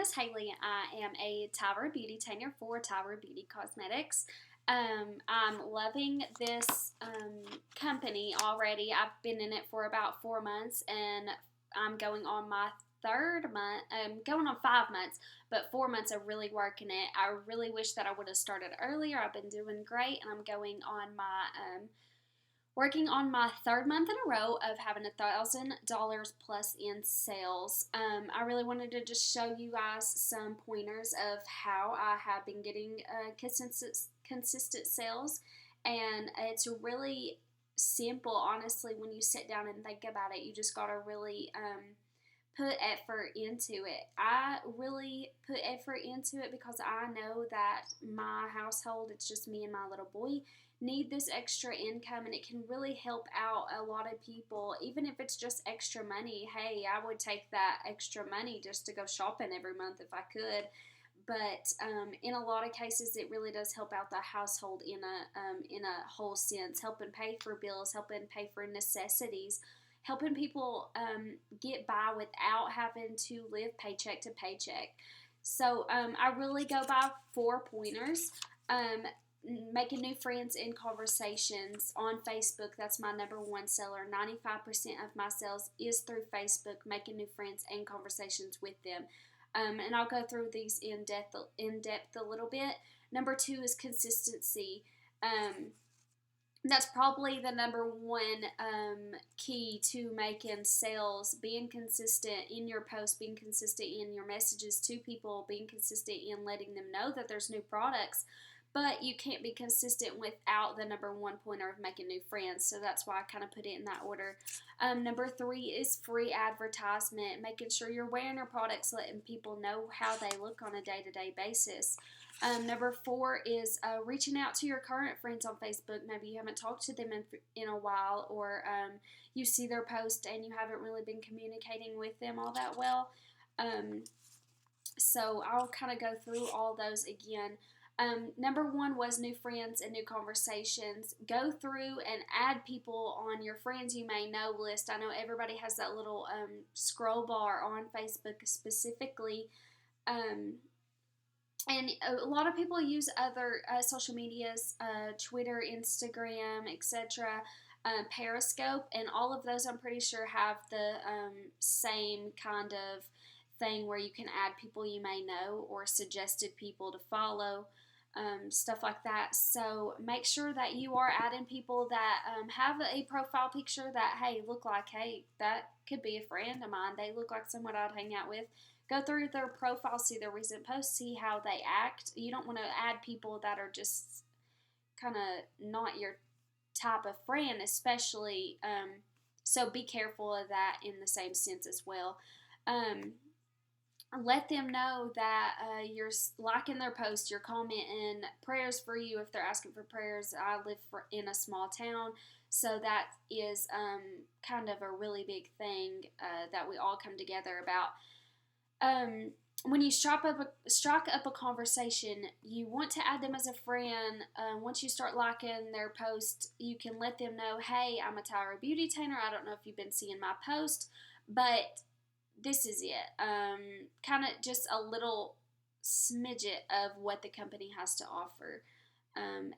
is Haley. I am a Tyra beauty trainer for Tyra Beauty Cosmetics. I'm loving this company already. I've been in it for about 4 months, and I'm going on my third month. I'm going on 5 months, but 4 months of really working it. I really wish that I would have started earlier. I've been doing great, and I'm going on my working on my third month in a row of having $1,000 plus in sales. I really wanted to just show you guys some pointers of how I have been getting consistent sales, and it's really simple, honestly. When you sit down and think about it, you just gotta really put effort into it. I really put effort into it because I know that my household, it's just me and my little boy, need this extra income, and it can really help out a lot of people. Even if it's just extra money, hey, I would take that extra money just to go shopping every month if I could. But in a lot of cases, it really does help out the household in a whole sense, helping pay for bills, helping pay for necessities, helping people get by without having to live paycheck to paycheck. So I really go by 4 pointers. Making new friends in conversations on Facebook. That's my number one seller. 95% of my sales is through Facebook, making new friends and conversations with them. And I'll go through these in depth a little bit. Number 2 is consistency. That's probably the number one key to making sales. Being consistent in your posts, being consistent in your messages to people, being consistent in letting them know that there's new products. But you can't be consistent without the number one pointer of making new friends. So that's why I kind of put it in that order. Number 3 is free advertisement, making sure you're wearing your products, letting people know how they look on a day-to-day basis. Number 4 is reaching out to your current friends on Facebook. Maybe you haven't talked to them in a while, or you see their post and you haven't really been communicating with them all that well. So I'll kind of go through all those again. Number 1 was new friends and new conversations. Go through and add people on your friends you may know list. I know everybody has that little scroll bar on Facebook specifically. And a lot of people use other social medias, Twitter, Instagram, etc., Periscope, and all of those I'm pretty sure have the same kind of thing where you can add people you may know or suggested people to follow. Stuff like that. So make sure that you are adding people that have a profile picture that, hey, look like, hey, that could be a friend of mine. They look like someone I'd hang out with. Go through their profile, see their recent posts, see how they act. You don't want to add people that are just kind of not your type of friend, especially. So be careful of that in the same sense as well. Let them know that you're liking their post, you're commenting, prayers for you if they're asking for prayers. I live in a small town, so that is kind of a really big thing that we all come together about. When you strike up a conversation, you want to add them as a friend. Once you start liking their post, you can let them know, hey, I'm a Tyra Beauty Trainer. I don't know if you've been seeing my post, but this is it. Kind of just a little smidget of what the company has to offer.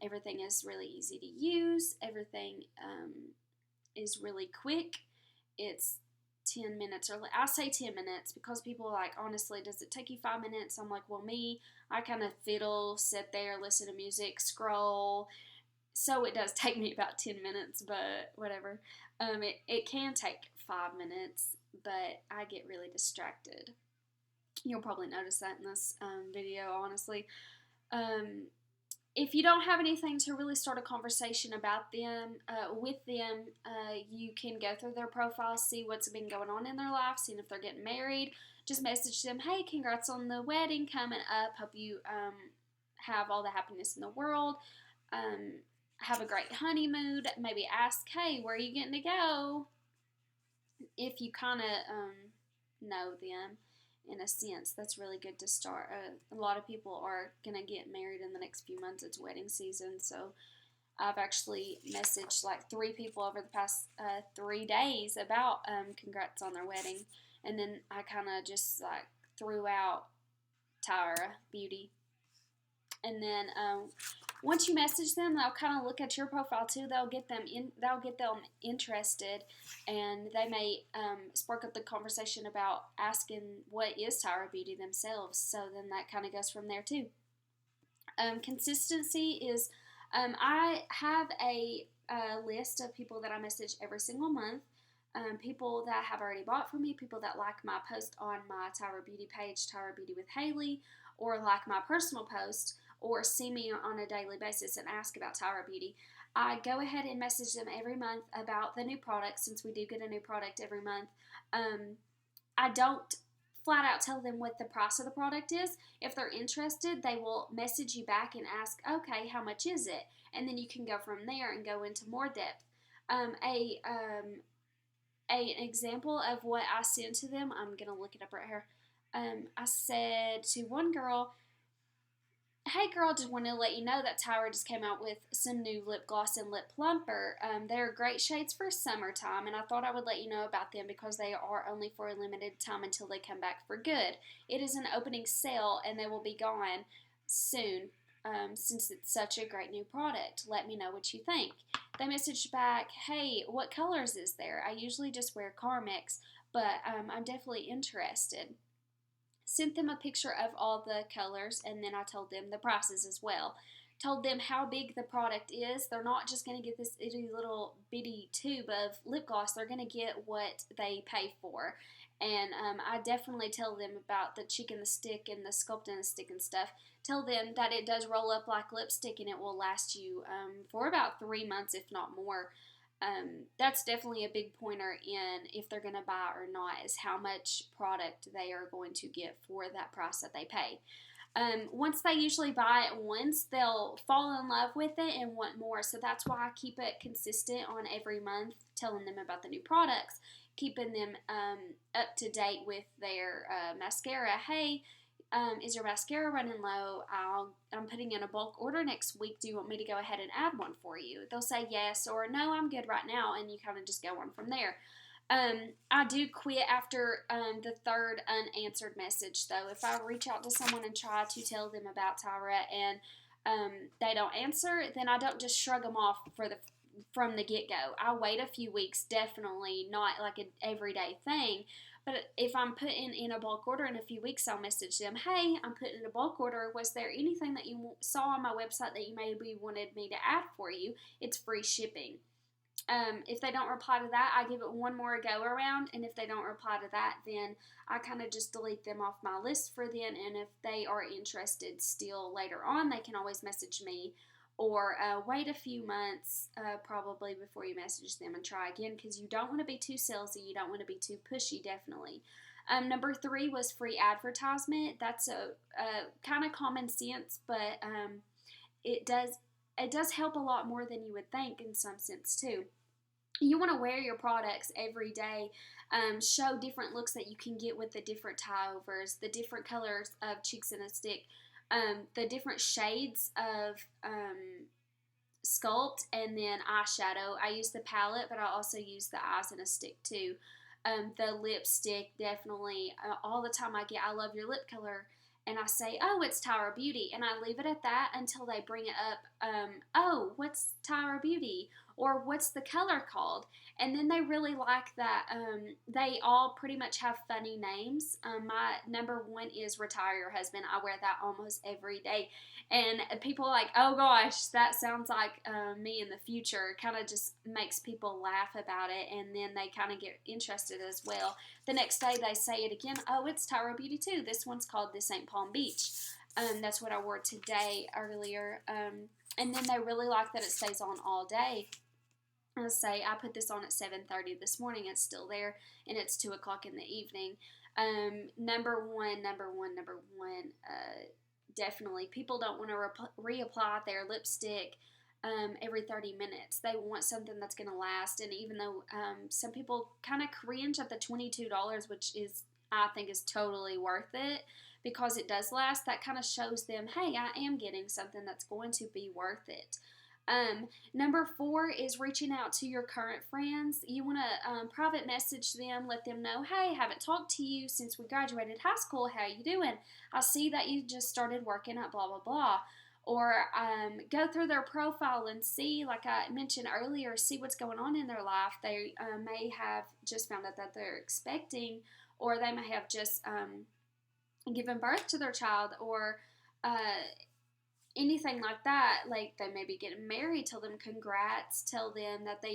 Everything is really easy to use. Everything is really quick. It's 10 minutes, or I say 10 minutes because people are like, honestly, does it take you 5 minutes? I'm like, well, I kind of fiddle, sit there, listen to music, scroll. So it does take me about 10 minutes, but whatever. It can take 5 minutes, but I get really distracted. You'll probably notice that in this video, honestly. If you don't have anything to really start a conversation about them, with them, you can go through their profile, see what's been going on in their life, seeing if they're getting married. Just message them, hey, congrats on the wedding coming up. Hope you have all the happiness in the world. Have a great honeymoon. Maybe ask, hey, where are you getting to go? If you kind of know them in a sense, that's really good to start. A lot of people are going to get married in the next few months. It's wedding season, so I've actually messaged like 3 people over the past 3 days about congrats on their wedding, and then I kind of just like threw out Tyra Beauty. And then once you message them, they'll kind of look at your profile too. They'll get them interested, and they may spark up the conversation about asking what is Tyra Beauty themselves. So then that kind of goes from there too. Consistency is I have a list of people that I message every single month. People that have already bought from me, people that like my post on my Tyra Beauty page, Tyra Beauty with Haley, or like my personal post, or see me on a daily basis and ask about Tyra Beauty. I go ahead and message them every month about the new product, since we do get a new product every month. I don't flat out tell them what the price of the product is. If they're interested, they will message you back and ask, okay, how much is it? And then you can go from there and go into more depth. An example of what I sent to them, I'm going to look it up right here. I said to one girl, hey girl, just wanted to let you know that Tyra just came out with some new lip gloss and lip plumper. They're great shades for summertime, and I thought I would let you know about them because they are only for a limited time until they come back for good. It is an opening sale, and they will be gone soon. Since it's such a great new product, let me know what you think. They messaged back, hey, what colors is there? I usually just wear Carmex, but I'm definitely interested. Sent them a picture of all the colors, and then I told them the prices as well. Told them how big the product is. They're not just going to get this itty little bitty tube of lip gloss. They're going to get what they pay for. And I definitely tell them about the cheek and the stick and the sculpt and the stick and stuff. Tell them that it does roll up like lipstick, and it will last you for about 3 months, if not more. That's definitely a big pointer in if they're going to buy or not, is how much product they are going to get for that price that they pay. Once they usually buy it once, they'll fall in love with it and want more. So that's why I keep it consistent on every month, telling them about the new products, keeping them up to date with their mascara. Hey, is your mascara running low? I'm putting in a bulk order next week. Do you want me to go ahead and add one for you? They'll say yes or no, I'm good right now, and you kind of just go on from there. I do quit after the third unanswered message, though. If I reach out to someone and try to tell them about Tyra and they don't answer, then I don't just shrug them off from the get-go. I wait a few weeks, definitely not like an everyday thing. But if I'm putting in a bulk order in a few weeks, I'll message them, hey, I'm putting in a bulk order. Was there anything that you saw on my website that you maybe wanted me to add for you? It's free shipping. If they don't reply to that, I give it one more go around. And if they don't reply to that, then I kind of just delete them off my list for then. And if they are interested still later on, they can always message me. Or wait a few months probably before you message them and try again, because you don't want to be too salesy. You don't want to be too pushy, definitely. Number 3 was free advertisement. That's a kind of common sense, but it does help a lot more than you would think in some sense too. You want to wear your products every day, show different looks that you can get with the different tie-overs, the different colors of cheeks in a stick, the different shades of sculpt, and then eyeshadow. I use the palette, but I also use the eyes in a stick too. The lipstick, definitely. All the time I love your lip color, and I say, oh, it's Tyra Beauty, and I leave it at that until they bring it up, oh, what's Tyra Beauty, or what's the color called, and then they really like that. They all pretty much have funny names. My number 1 is Retire Your Husband. I wear that almost every day, and people are like, oh gosh, that sounds like me in the future. It kind of just makes people laugh about it, and then they kind of get interested as well. The next day they say it again, oh, it's Tyra Beauty too. This one's called This Ain't Palm Beach. That's what I wore today earlier. And then they really like that it stays on all day. Let's say I put this on at 7:30 this morning. It's still there, and it's 2 o'clock in the evening. Number one, definitely. People don't want to reapply their lipstick every 30 minutes. They want something that's going to last. And even though some people kind of cringe at the $22, which I think is totally worth it because it does last, that kind of shows them, hey, I am getting something that's going to be worth it. Number 4 is reaching out to your current friends. You want to private message them, let them know, hey, haven't talked to you since we graduated high school. How you doing? I see that you just started working at blah, blah, blah. Or go through their profile and see, like I mentioned earlier, see what's going on in their life. They may have just found out that they're expecting, or they may have just given birth to their child, or anything like that. Like they may be getting married. Tell them congrats. Tell them that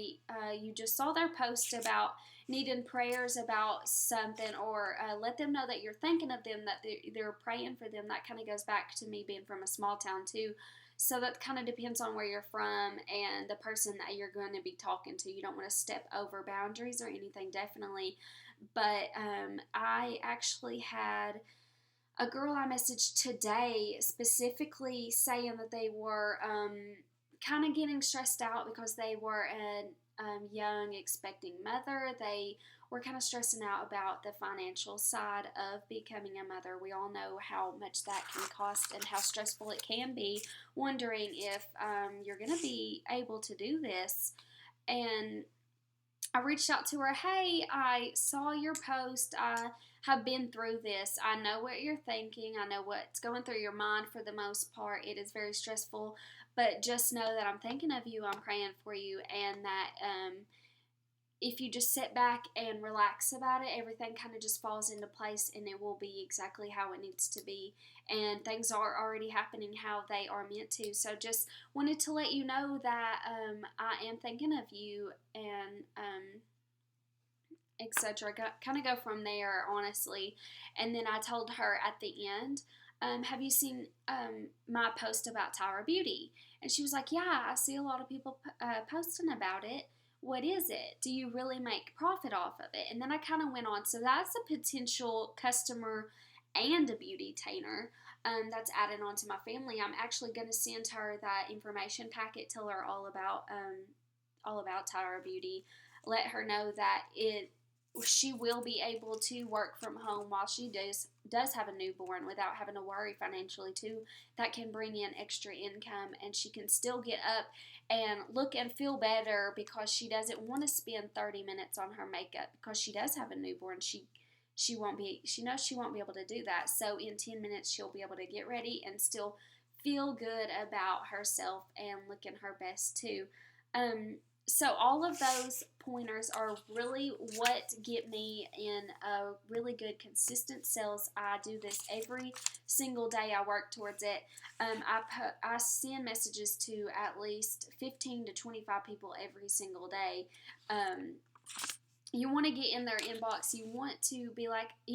you just saw their post about needing prayers about something, or let them know that you're thinking of them, that they're praying for them. That kind of goes back to me being from a small town too. So that kind of depends on where you're from and the person that you're going to be talking to. You don't want to step over boundaries or anything, definitely. But I actually had a girl I messaged today specifically saying that they were kind of getting stressed out because they were a young expecting mother. They were kind of stressing out about the financial side of becoming a mother. We all know how much that can cost and how stressful it can be, wondering if you're going to be able to do this. And I reached out to her, hey, I saw your post. I have been through this. I know what you're thinking. I know what's going through your mind for the most part. It is very stressful, but just know that I'm thinking of you. I'm praying for you, and that if you just sit back and relax about it, everything kind of just falls into place, and it will be exactly how it needs to be. And things are already happening how they are meant to. So just wanted to let you know that I am thinking of you, and etc. Kind of go from there, honestly. And then I told her at the end, have you seen my post about Tyra Beauty? And she was like, yeah, I see a lot of people posting about it. What is it? Do you really make profit off of it? And then I kind of went on. So that's a potential customer and a beauty-tainer that's added on to my family. I'm actually going to send her that information packet, tell her all about Tyra Beauty, let her know that she will be able to work from home while she does have a newborn without having to worry financially too. That can bring in extra income, and she can still get up and look and feel better because she doesn't want to spend 30 minutes on her makeup because she does have a newborn. She knows she won't be able to do that. So in 10 minutes she'll be able to get ready and still feel good about herself and looking her best too. So all of those pointers are really what get me in a really good consistent sales. I do this every single day. I work towards it. I send messages to at least 15 to 25 people every single day. You want to get in their inbox. You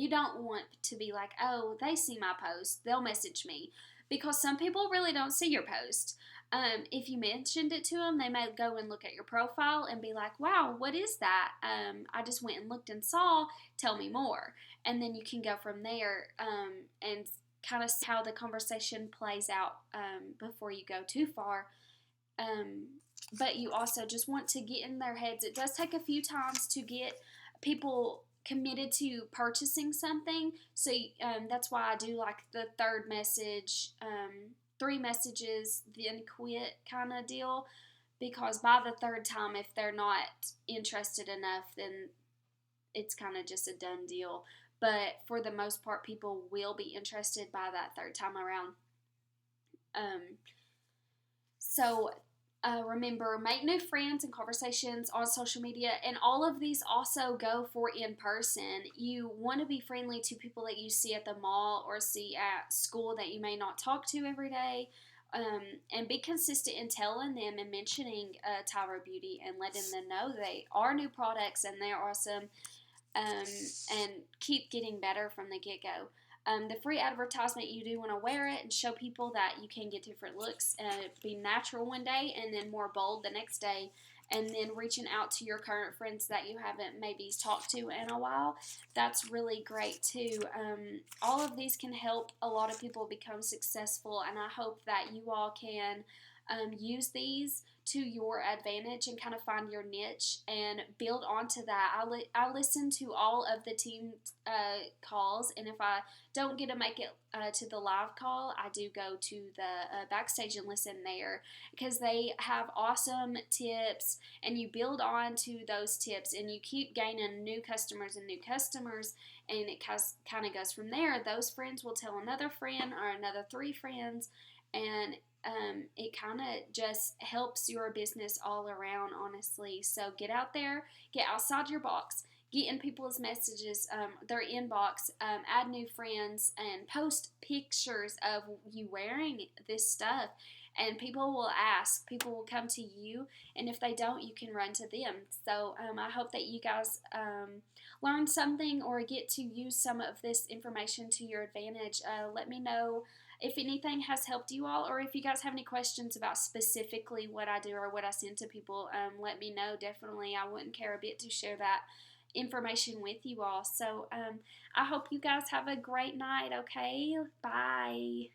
don't want to be like, oh, they see my post, they'll message me. Because some people really don't see your post. If you mentioned it to them, they may go and look at your profile and be like, wow, what is that? I just went and looked and saw, tell me more. And then you can go from there and kind of see how the conversation plays out before you go too far. But you also just want to get in their heads. It does take a few times to get people committed to purchasing something. So that's why I do like the third message, 3 messages, then quit kind of deal. Because by the third time, if they're not interested enough, then it's kind of just a done deal. But for the most part, people will be interested by that third time around. So remember, make new friends and conversations on social media, and all of these also go for in person. You want to be friendly to people that you see at the mall or see at school that you may not talk to every day, and be consistent in telling them and mentioning Tyra Beauty and letting them know they are new products and they're awesome, and keep getting better from the get-go. The free advertisement, you do want to wear it and show people that you can get different looks and be natural one day and then more bold the next day. And then reaching out to your current friends that you haven't maybe talked to in a while. That's really great too. All of these can help a lot of people become successful, and I hope that you all can use these to your advantage and kind of find your niche and build onto that. I listen to all of the team calls, and if I don't get to make it to the live call, I do go to the backstage and listen there, because they have awesome tips, and you build on to those tips, and you keep gaining new customers, and it kind of goes from there. Those friends will tell another friend or another 3 friends, and it kind of just helps your business all around, honestly. So get out there, get outside your box, get in people's messages, their inbox, add new friends, and post pictures of you wearing this stuff. And people will ask, people will come to you, and if they don't, you can run to them. So I hope that you guys learn something or get to use some of this information to your advantage. Let me know if anything has helped you all, or if you guys have any questions about specifically what I do or what I send to people, let me know. Definitely, I wouldn't care a bit to share that information with you all. So I hope you guys have a great night. Okay, bye.